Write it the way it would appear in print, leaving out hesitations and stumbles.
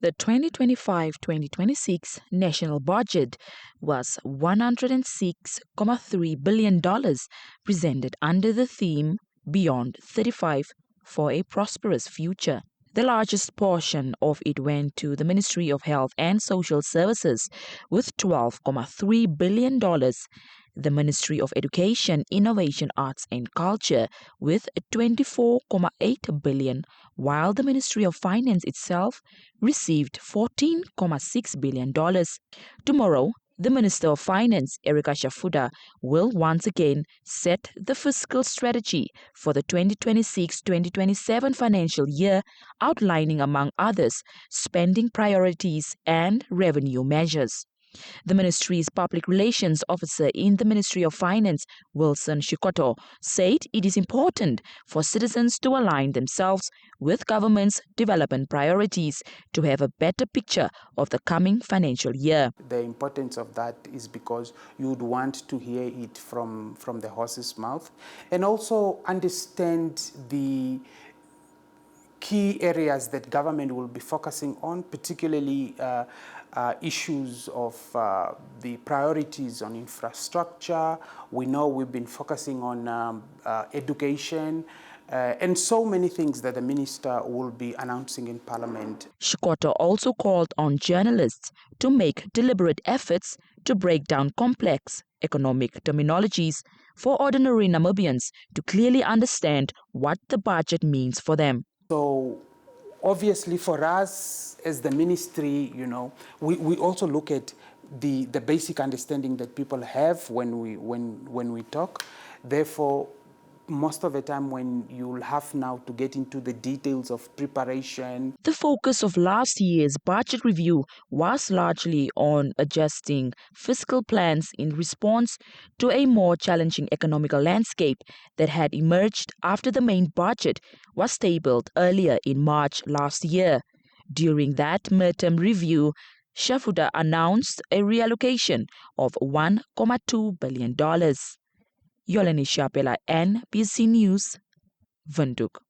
The 2025-2026 national budget was $106.3 billion, presented under the theme Beyond 35 for a Prosperous Future. The largest portion of it went to the Ministry of Health and Social Services with $12.3 billion, the Ministry of Education, Innovation, Arts and Culture with $24.8 billion, while the Ministry of Finance itself received $14.6 billion. Tomorrow, the Minister of Finance, Erica Shafudah, will once again set the fiscal strategy for the 2026-2027 financial year, outlining, among others, spending priorities and revenue measures. The ministry's public relations officer in the Ministry of Finance, Wilson Shikoto, said it is important for citizens to align themselves with government's development priorities to have a better picture of the coming financial year. The importance of that is because you would want to hear it from the horse's mouth and also understand the key areas that government will be focusing on, particularly issues of the priorities on infrastructure. We know we've been focusing on education and so many things that the minister will be announcing in Parliament. Shikoto also called on journalists to make deliberate efforts to break down complex economic terminologies for ordinary Namibians to clearly understand what the budget means for them. So obviously for us as the ministry, we also look at the basic understanding that people have when we talk. Therefore, most of the time when you'll have now to get into the details of preparation. The focus of last year's budget review was largely on adjusting fiscal plans in response to a more challenging economic landscape that had emerged after the main budget was tabled earlier in March last year. During that midterm review, Shafudah announced a reallocation of $1.2 billion. Yolani Shapela, NBC News, Windhoek.